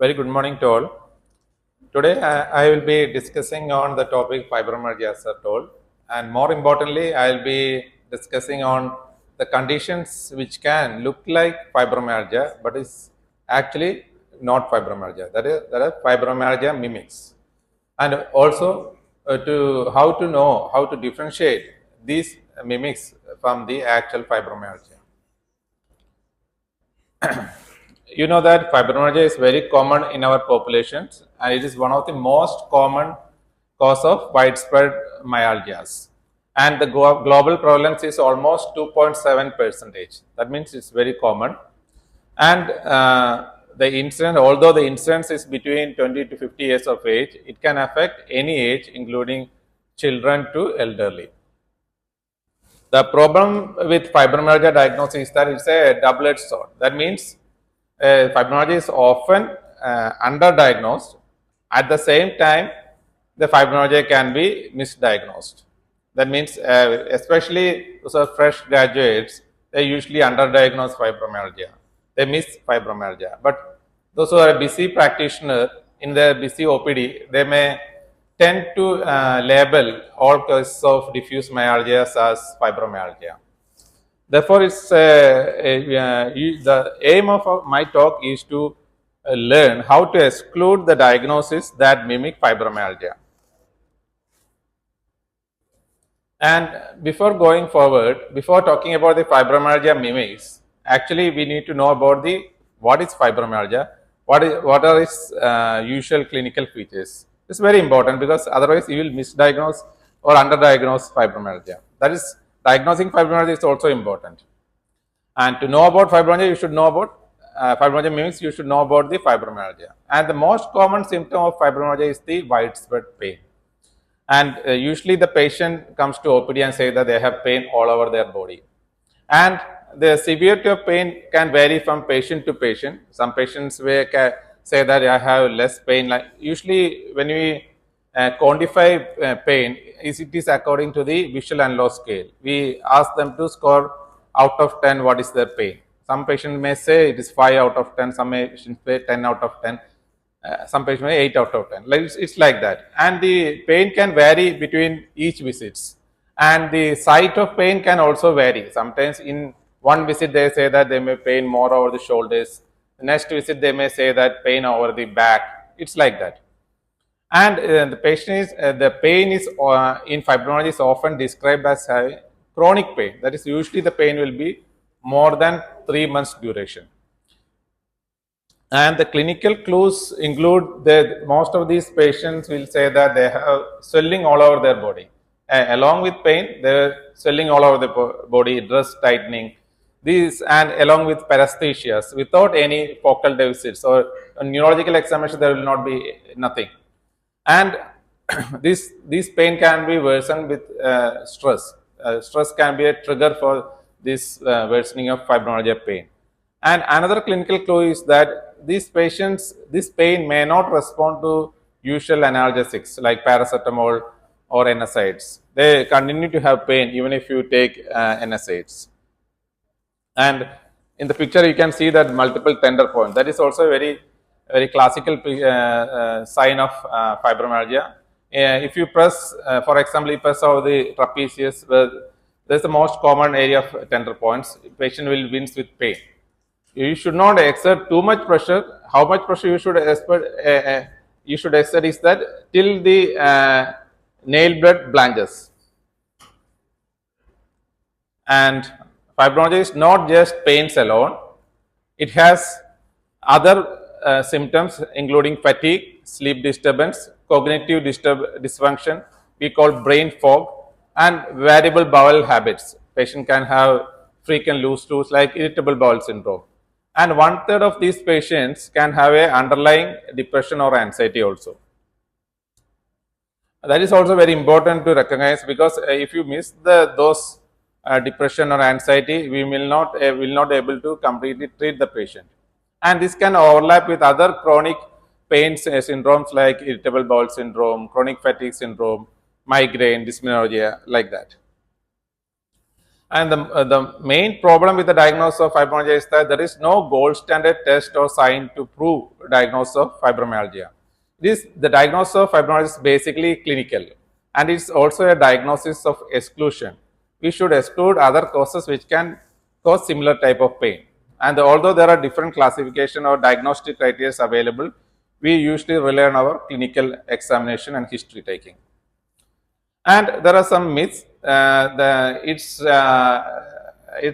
Very good morning to all. Today I will be discussing on the topic fibromyalgia as I told, and more importantly I will be discussing on the conditions which can look like fibromyalgia but is actually not fibromyalgia. That are fibromyalgia mimics, and also to how to know how to differentiate these mimics from the actual fibromyalgia. You know that fibromyalgia is very common in our populations and it is one of the most common cause of widespread myalgias. And the global prevalence is almost 2.7 percentage. That means it's very common. And the incidence, although the incidence is between 20 to 50 years of age, it can affect any age, including children to elderly. The problem with fibromyalgia diagnosis is that it's a double-edged sword. That means fibromyalgia is often underdiagnosed. At the same time, the fibromyalgia can be misdiagnosed. That means, especially those are fresh graduates, they usually underdiagnose fibromyalgia. They miss fibromyalgia. But those who are a busy practitioner in their busy OPD, they may tend to label all cases of diffuse myalgias as fibromyalgia. Therefore, it's the aim of my talk is to learn how to exclude the diagnoses that mimic fibromyalgia. And before going forward, before talking about the fibromyalgia mimics, actually we need to know about what is fibromyalgia, what are its usual clinical features. It's very important because otherwise you will misdiagnose or underdiagnose fibromyalgia. That is, diagnosing fibromyalgia is also important. And to know about fibromyalgia, you should know about fibromyalgia mimics, you should know about the fibromyalgia. And the most common symptom of fibromyalgia is the widespread pain. And usually the patient comes to OPD and say that they have pain all over their body. And the severity of pain can vary from patient to patient. Some patients may say that I have less pain. Like usually when we quantify pain, it is according to the visual analog scale. We ask them to score out of 10 what is their pain. Some patients may say it is 5 out of 10, some patients say 10 out of 10. Some patients may 8 out of 10. It's like that. And the pain can vary between each visits. And the site of pain can also vary. Sometimes in one visit they say that they may pain more over the shoulders. The next visit they may say that pain over the back. It's like that. And the pain is in fibromyalgia is often described as having chronic pain. That is, usually the pain will be more than 3 months duration. And the clinical clues include that most of these patients will say that they have swelling all over their body. Along with pain, they are swelling all over the body, dress tightening, these, and along with paresthesias without any focal deficits or neurological examination, there will not be nothing. And this pain can be worsened with stress. Stress can be a trigger for this worsening of fibromyalgia pain. And another clinical clue is that these patients, this pain may not respond to usual analgesics like paracetamol or NSAIDs. They continue to have pain even if you take NSAIDs. And in the picture you can see that multiple tender points. That is also a very classical sign of fibromyalgia. If you press, for example, you press over the trapezius, where there is the most common area of tender points, the patient will wince with pain. You should not exert too much pressure. How much pressure you should exert is that till the nail bed blanches. And fibromyalgia is not just pains alone. It has other symptoms including fatigue, sleep disturbance, cognitive dysfunction, we call brain fog, and variable bowel habits. Patient can have frequent loose stools like irritable bowel syndrome. And 1/3 of these patients can have a underlying depression or anxiety also. That is also very important to recognize because if you miss those depression or anxiety, we will not able to completely treat the patient. And this can overlap with other chronic pain syndromes like irritable bowel syndrome, chronic fatigue syndrome, migraine, dysmenorrhea, like that. And the main problem with the diagnosis of fibromyalgia is that there is no gold standard test or sign to prove diagnosis of fibromyalgia. The diagnosis of fibromyalgia is basically clinical, and it's also a diagnosis of exclusion. We should exclude other causes which can cause similar type of pain. And although there are different classification or diagnostic criteria available, we usually rely on our clinical examination and history taking. And there are some myths. It's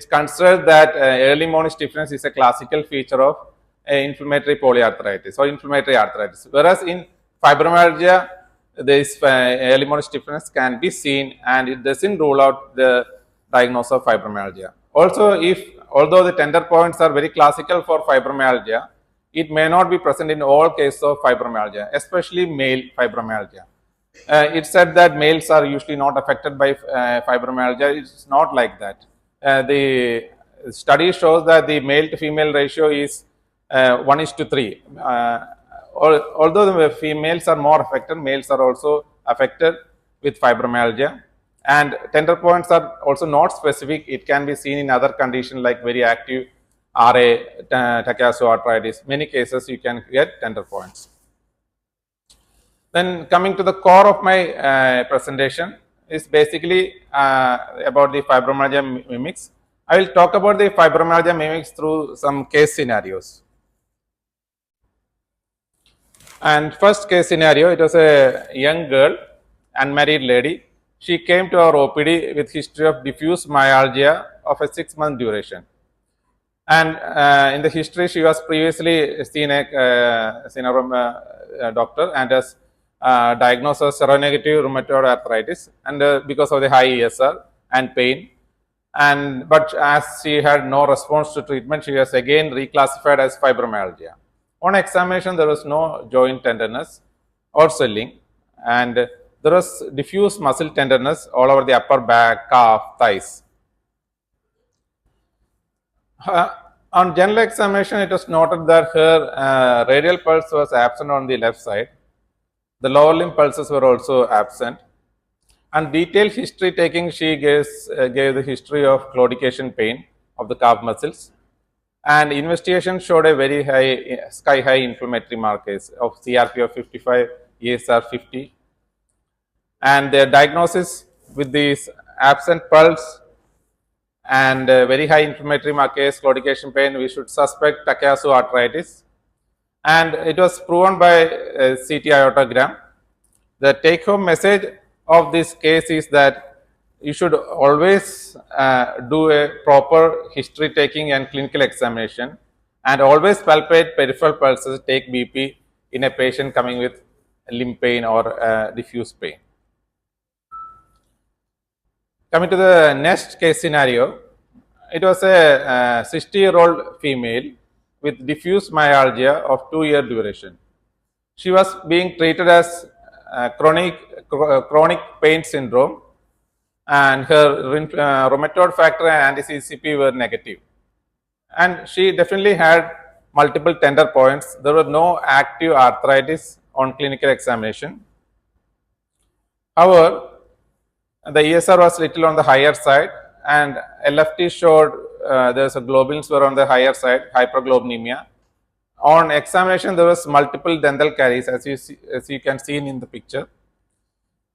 considered that early morning stiffness is a classical feature of inflammatory polyarthritis or inflammatory arthritis. Whereas in fibromyalgia, this early morning stiffness can be seen, and it doesn't rule out the diagnosis of fibromyalgia. Also, although the tender points are very classical for fibromyalgia, it may not be present in all cases of fibromyalgia, especially male fibromyalgia. It's said that males are usually not affected by fibromyalgia. It's not like that. The study shows that the male to female ratio is 1:3. Although the females are more affected, males are also affected with fibromyalgia. And tender points are also not specific. It can be seen in other conditions like very active RA, Takayasu arthritis. Many cases you can get tender points. Then coming to the core of my presentation is basically about the fibromyalgia mimics. I will talk about the fibromyalgia mimics through some case scenarios. And first case scenario, it was a young girl, unmarried lady. She came to our OPD with history of diffuse myalgia of a 6-month duration. And in the history, she was previously seen a doctor and has diagnosed as seronegative rheumatoid arthritis, and because of the high ESR and pain. But as she had no response to treatment, she was again reclassified as fibromyalgia. On examination, there was no joint tenderness or swelling, and there was diffuse muscle tenderness all over the upper back, calf, thighs. On general examination, it was noted that her radial pulse was absent on the left side. The lower limb pulses were also absent. And detailed history taking, she gave the history of claudication pain of the calf muscles. And investigation showed a very high, sky high inflammatory markers of CRP of 55, ESR 50. And the diagnosis with this absent pulse and very high inflammatory markers, claudication pain, we should suspect Takayasu arthritis. And it was proven by CT iotogram. The take-home message of this case is that you should always do a proper history taking and clinical examination, and always palpate peripheral pulses, take BP in a patient coming with limb pain or diffuse pain. Coming to the next case scenario, it was a 60-year-old female with diffuse myalgia of 2-year duration. She was being treated as chronic pain syndrome, and her rheumatoid factor and anti-CCP were negative. And she definitely had multiple tender points. There was no active arthritis on clinical examination. However, the ESR was little on the higher side, and LFT showed there's a globulins were on the higher side, hyperglobulinemia. On examination, there was multiple dental caries, as you can see in the picture.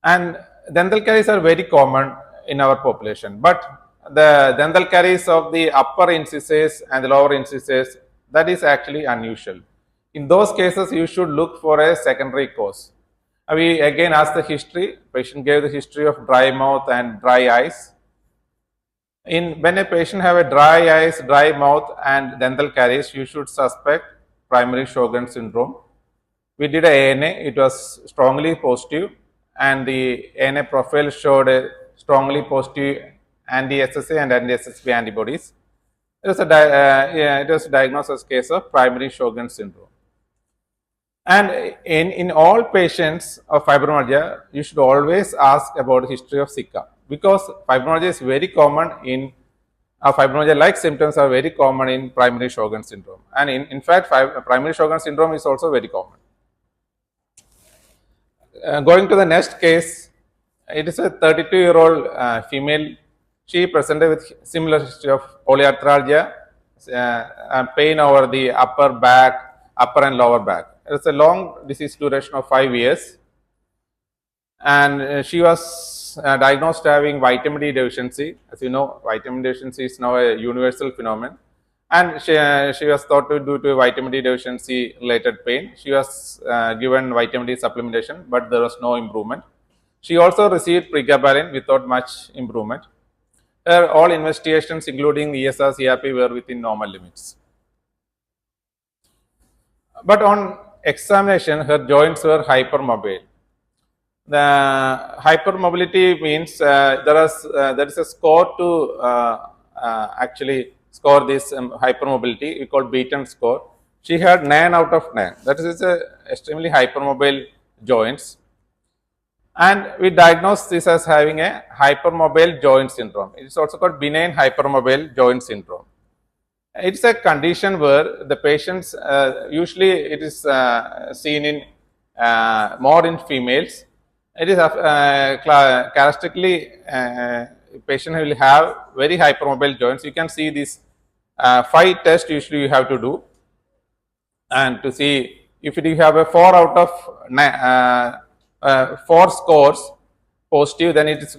And dental caries are very common in our population, but the dental caries of the upper incisors and the lower incisors, that is actually unusual. In those cases, you should look for a secondary cause. We again asked the history. Patient gave the history of dry mouth and dry eyes. When a patient have a dry eyes, dry mouth and dental caries, you should suspect primary Sjogren's syndrome. We did a ANA, it was strongly positive, and the ANA profile showed a strongly positive anti-SSA and anti-SSB antibodies. It was a diagnosis case of primary Sjogren's syndrome. And in all patients of fibromyalgia, you should always ask about history of Zika, because fibromyalgia is very common in fibromyalgia-like symptoms are very common in primary Sjogren's syndrome, and in fact, primary Sjogren's syndrome is also very common. Going to the next case, it is a 32-year-old female She presented with similar history of polyarthralgia, and pain over the upper back, upper and lower back. It's a long disease duration of 5 years, and she was diagnosed having vitamin D deficiency. As you know, vitamin D deficiency is now a universal phenomenon, and she was thought to due to vitamin D deficiency related pain. She was given vitamin D supplementation, but there was no improvement. She also received pregabalin without much improvement. Her all investigations, including ESR, CRP, were within normal limits. But on examination, her joints were hypermobile. The hypermobility means there is a score to actually score this hypermobility. We call Beaton score. She had 9 out of 9. That is a extremely hypermobile joints. And we diagnose this as having a hypermobile joint syndrome. It is also called benign hypermobile joint syndrome. It's a condition where the patients, usually it is seen in more in females. It is characteristically patient will have very hypermobile joints. You can see these 5 tests usually you have to do, and to see if you have a 4 out of 4 scores positive, then it is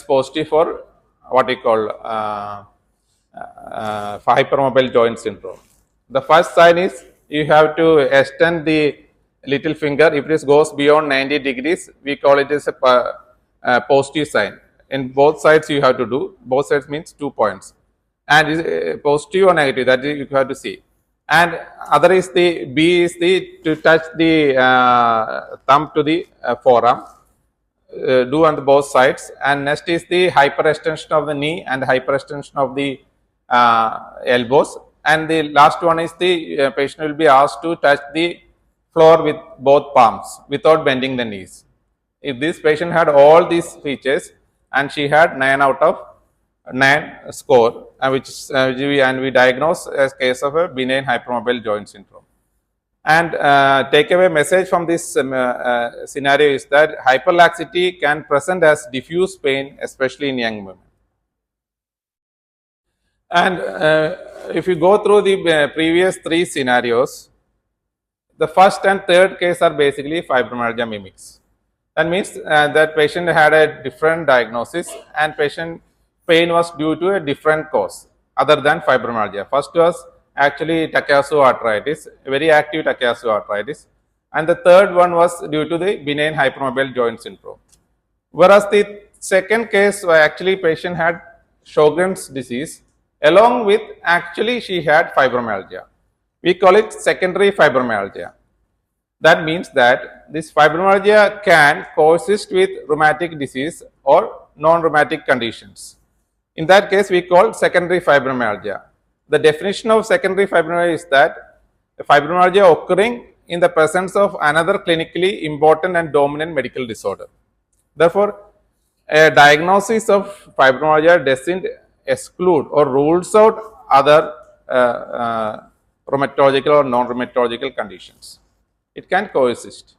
positive for what we call hypermobile joint syndrome. The first sign is you have to extend the little finger. If it goes beyond 90 degrees, we call it as a positive sign. In both sides you have to do. Both sides means 2 points, and is positive or negative, that you have to see. And other is the B is the to touch the thumb to the forearm, do on the both sides. And next is the hyperextension of the knee and hyperextension of the elbows. And the last one is the patient will be asked to touch the floor with both palms without bending the knees. If this patient had all these features and she had 9 out of 9 score, and we diagnose as case of a benign hypermobile joint syndrome. And takeaway message from this scenario is that hyperlaxity can present as diffuse pain, especially in young women. And if you go through the previous 3 scenarios, the first and third case are basically fibromyalgia mimics. That means that patient had a different diagnosis and patient pain was due to a different cause other than fibromyalgia. First was actually Takayasu arthritis, very active Takayasu arthritis, and the third one was due to the benign hypermobile joint syndrome. Whereas the second case actually patient had Sjogren's disease along with actually she had fibromyalgia. We call it secondary fibromyalgia. That means that this fibromyalgia can coexist with rheumatic disease or non-rheumatic conditions. In that case, we call secondary fibromyalgia. The definition of secondary fibromyalgia is that the fibromyalgia occurring in the presence of another clinically important and dominant medical disorder. Therefore, a diagnosis of fibromyalgia doesn't exclude or rules out other rheumatological or non-rheumatological conditions. It can coexist.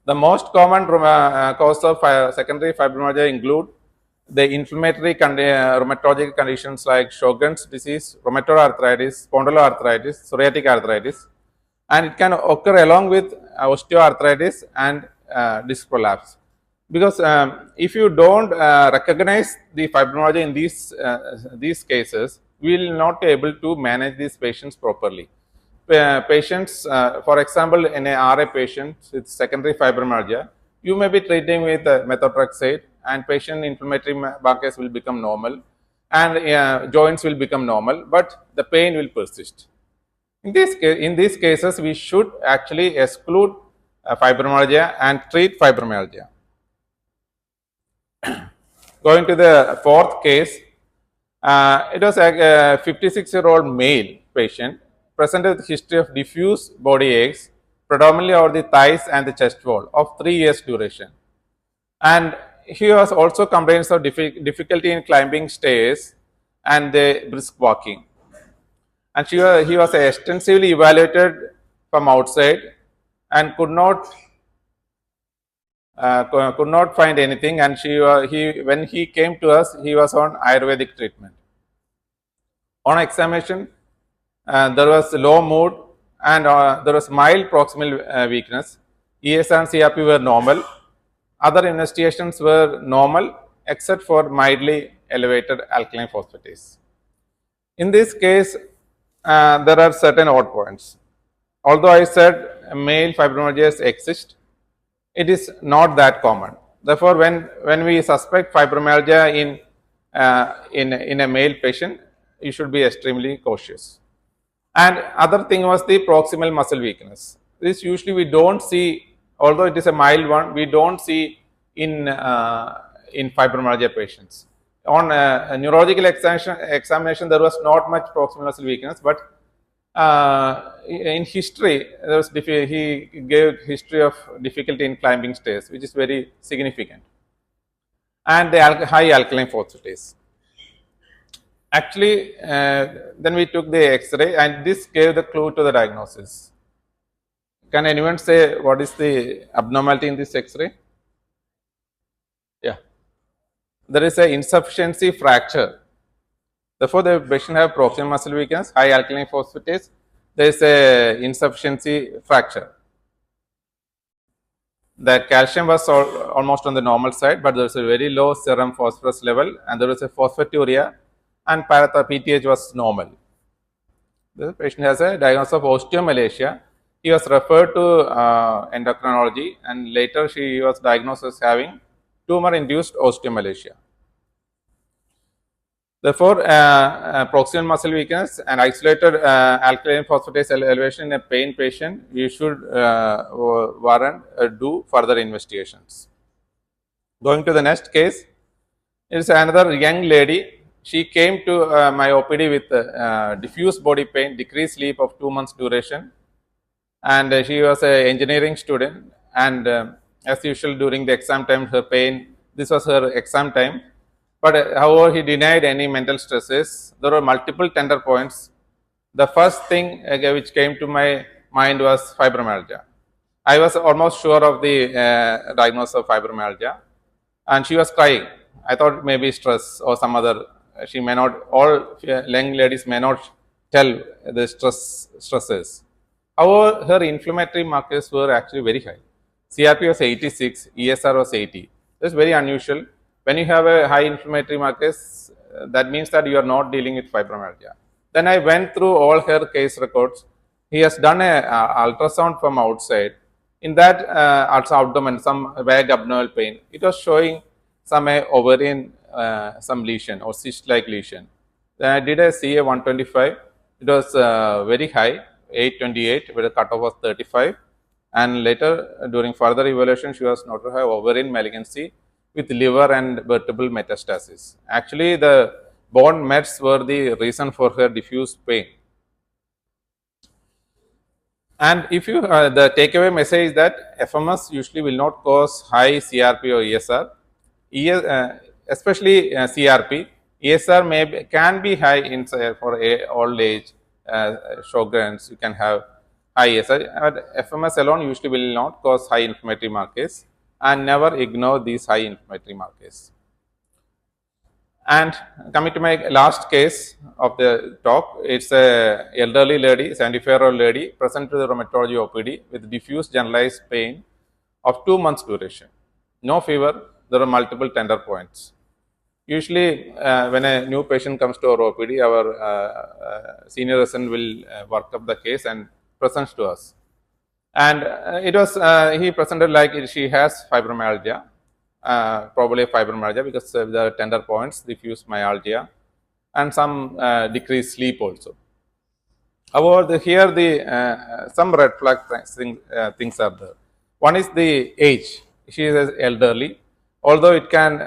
The most common cause of secondary fibromyalgia include the inflammatory rheumatologic conditions like Sjogren's disease, rheumatoid arthritis, spondyloarthritis, psoriatic arthritis, and it can occur along with osteoarthritis and disc prolapse. Because if you don't recognize the fibromyalgia in these cases, we will not be able to manage these patients properly. Patients, for example, in a RA patient with secondary fibromyalgia, you may be treating with methotrexate, and patient inflammatory markers will become normal, and joints will become normal, but the pain will persist. In these cases, we should actually exclude fibromyalgia and treat fibromyalgia. Going to the fourth case, it was a 56-year-old male patient presented with history of diffuse body aches, predominantly over the thighs and the chest wall of 3 years duration. And he was also complaints of difficulty in climbing stairs and the brisk walking. And he was extensively evaluated from outside and could not could not find anything, and when he came to us, he was on Ayurvedic treatment. On examination, there was low mood and there was mild proximal weakness. ESR and CRP were normal. Other investigations were normal except for mildly elevated alkaline phosphatase. In this case, there are certain odd points. Although I said male fibromyalgia exist, it is not that common. Therefore, when we suspect fibromyalgia in a male patient, you should be extremely cautious. And other thing was the proximal muscle weakness. This usually we don't see, although it is a mild one, we don't see in fibromyalgia patients. On a neurological examination, there was not much proximal muscle weakness, but in history, there was he gave history of difficulty in climbing stairs, which is very significant, and the high alkaline phosphatase. Actually, then we took the X-ray, and this gave the clue to the diagnosis. Can anyone say what is the abnormality in this X-ray? Yeah, there is a insufficiency fracture. Therefore, the patient have proximal muscle weakness, high alkaline phosphatase. There is a insufficiency fracture. The calcium was almost on the normal side, but there was a very low serum phosphorus level, and there was a phosphaturia, and PTH was normal. The patient has a diagnosis of osteomalacia. He was referred to endocrinology, and later she was diagnosed as having tumor-induced osteomalacia. Therefore, proximal muscle weakness and isolated alkaline phosphatase elevation in a pain patient, we should warrant do further investigations. Going to the next case, it is another young lady. She came to my OPD with diffuse body pain, decreased sleep of 2 months duration, and she was an engineering student. And as usual, during the exam time, her pain. This was her exam time. But however, he denied any mental stresses. There were multiple tender points. The first thing which came to my mind was fibromyalgia. I was almost sure of the diagnosis of fibromyalgia, and she was crying. I thought maybe stress or some other. She may not. All young ladies may not tell the stresses. However, her inflammatory markers were actually very high. CRP was 86, ESR was 80. That's very unusual. When you have a high inflammatory markers, that means that you are not dealing with fibromyalgia. Then I went through all her case records. He has done a ultrasound from outside. In that also abdomen, some vague abdominal pain. It was showing some ovarian some lesion or cyst-like lesion. Then I did a CA 125. It was very high, 828, where the cutoff was 35. And later, during further evaluation, she was noted to have ovarian malignancy with liver and vertebral metastasis. Actually, the bone mets were the reason for her diffuse pain. And if you, the takeaway message is that FMS usually will not cause high CRP or ESR, especially CRP. ESR can be high in for old age, Sjogren's, you can have high ESR, but FMS alone usually will not cause high inflammatory markers, and never ignore these high inflammatory markers. And coming to my last case of the talk, it's a elderly lady, 75-year-old lady, present to the rheumatology OPD with diffuse generalized pain of 2 months duration. No fever, there are multiple tender points. Usually, when a new patient comes to our OPD, our senior resident will work up the case and presents to us. And it was, he presented like she has fibromyalgia, probably fibromyalgia because of the tender points, diffuse myalgia, and some decreased sleep also. However, here some red flag things are there. One is the age. She is elderly. Although it can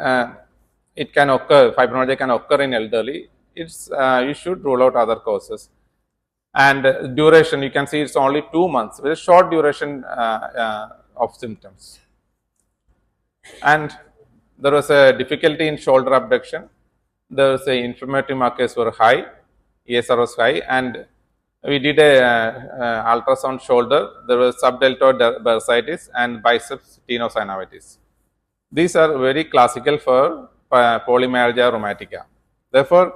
occur, fibromyalgia can occur in elderly, it's you should rule out other causes. And duration, you can see it's only 2 months, very short duration of symptoms. And there was a difficulty in shoulder abduction. There was a inflammatory markers were high, ESR was high, and We did a ultrasound shoulder. There was subdeltoid bursitis and biceps tenosynovitis. These are very classical for polymyalgia rheumatica. Therefore,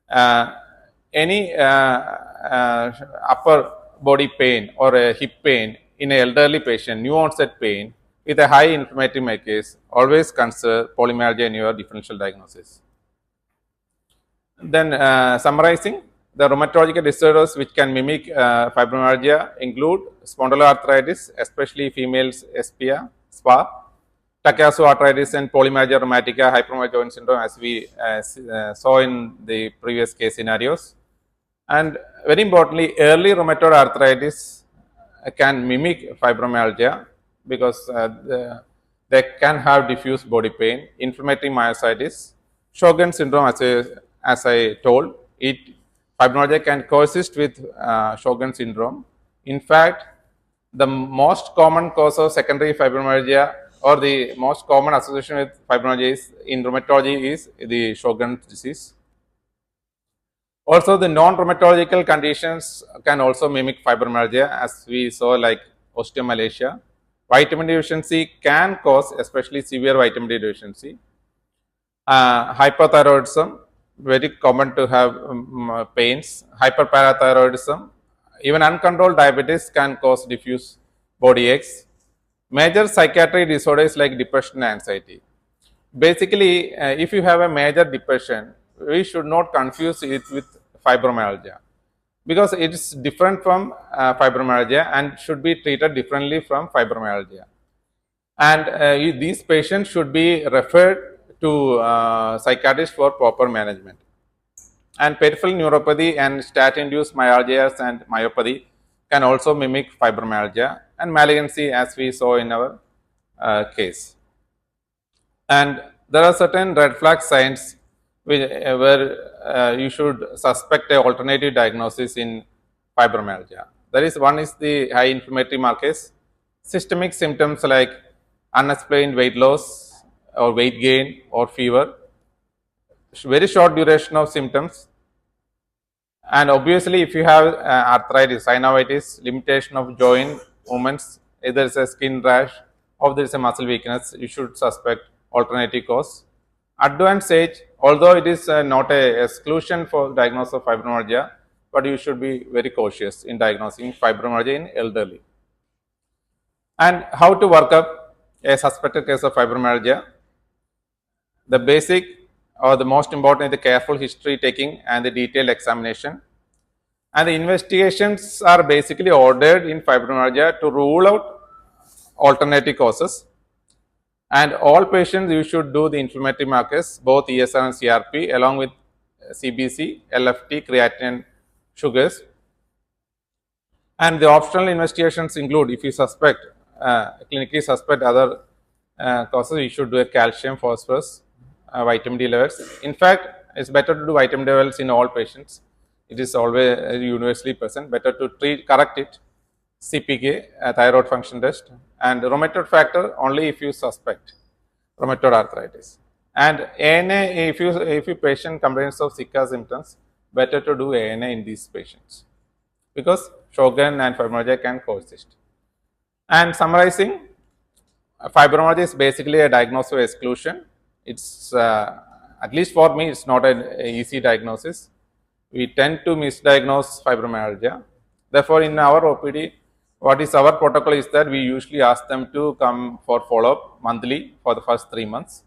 uh, any upper body pain or a hip pain in an elderly patient, new onset pain with a high inflammatory markers, always consider polymyalgia in your differential diagnosis. Then summarizing, the rheumatological disorders which can mimic fibromyalgia include spondyloarthritis, especially females SPA, Takayasu arthritis and polymyalgia rheumatica, hypermobile joint syndrome as we saw in the previous case scenarios. And very importantly, early rheumatoid arthritis can mimic fibromyalgia because they can have diffuse body pain, inflammatory myositis, Sjogren's syndrome as I told, fibromyalgia can coexist with Sjogren's syndrome. In fact, the most common cause of secondary fibromyalgia or the most common association with fibromyalgia is, in rheumatology is the Sjogren's disease. Also, the non-rheumatological conditions can also mimic fibromyalgia as we saw, like osteomalacia. Vitamin D deficiency can cause especially severe vitamin D deficiency. Hypothyroidism, very common to have pains. Hyperparathyroidism, even uncontrolled diabetes can cause diffuse body aches. Major psychiatric disorders like depression and anxiety. Basically, if you have a major depression, we should not confuse it with fibromyalgia because it is different from fibromyalgia and should be treated differently from fibromyalgia. And these patients should be referred to psychiatrists for proper management. And peripheral neuropathy and statin-induced myalgias and myopathy can also mimic fibromyalgia and malignancy as we saw in our case. And there are certain red flag signs where you should suspect a alternative diagnosis in fibromyalgia. That is, one is the high inflammatory markers, systemic symptoms like unexplained weight loss or weight gain or fever, very short duration of symptoms. And obviously, if you have arthritis, synovitis, limitation of joint movements, either it's a skin rash or there is a muscle weakness, you should suspect alternative cause. Advanced age, although it is not a exclusion for diagnosis of fibromyalgia, but you should be very cautious in diagnosing fibromyalgia in elderly. And how to work up a suspected case of fibromyalgia? The basic or the most important is the careful history taking and the detailed examination. And the investigations are basically ordered in fibromyalgia to rule out alternative causes. And all patients, you should do the inflammatory markers, both ESR and CRP, along with CBC, LFT, creatinine, sugars. And the optional investigations include, if you suspect, clinically suspect other causes, you should do a calcium, phosphorus, vitamin D levels. In fact, it's better to do vitamin D levels in all patients. It is always universally present. Better to correct it. CPK, thyroid function test, and rheumatoid factor only if you suspect rheumatoid arthritis. And ANA, if you patient complains of Zika symptoms, better to do ANA in these patients because Sjogren and fibromyalgia can coexist. And summarizing, fibromyalgia is basically a diagnosis of exclusion. It's at least for me, it's not an easy diagnosis. We tend to misdiagnose fibromyalgia. Therefore, in our OPD, what is our protocol is that we usually ask them to come for follow-up monthly for the first 3 months.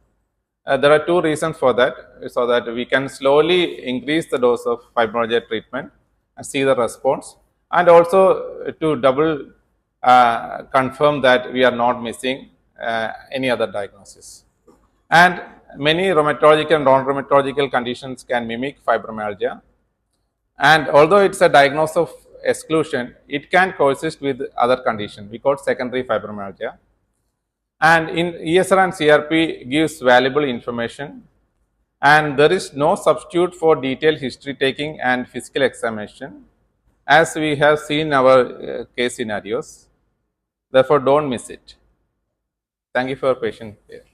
There are two reasons for that, so that we can slowly increase the dose of fibromyalgia treatment and see the response, and also to double confirm that we are not missing any other diagnosis. And many rheumatological and non-rheumatological conditions can mimic fibromyalgia. And although it's a diagnosis of exclusion, it can coexist with other conditions. We call it secondary fibromyalgia. And in ESR and CRP gives valuable information. And there is no substitute for detailed history taking and physical examination, as we have seen our case scenarios. Therefore, don't miss it. Thank you for your patience here.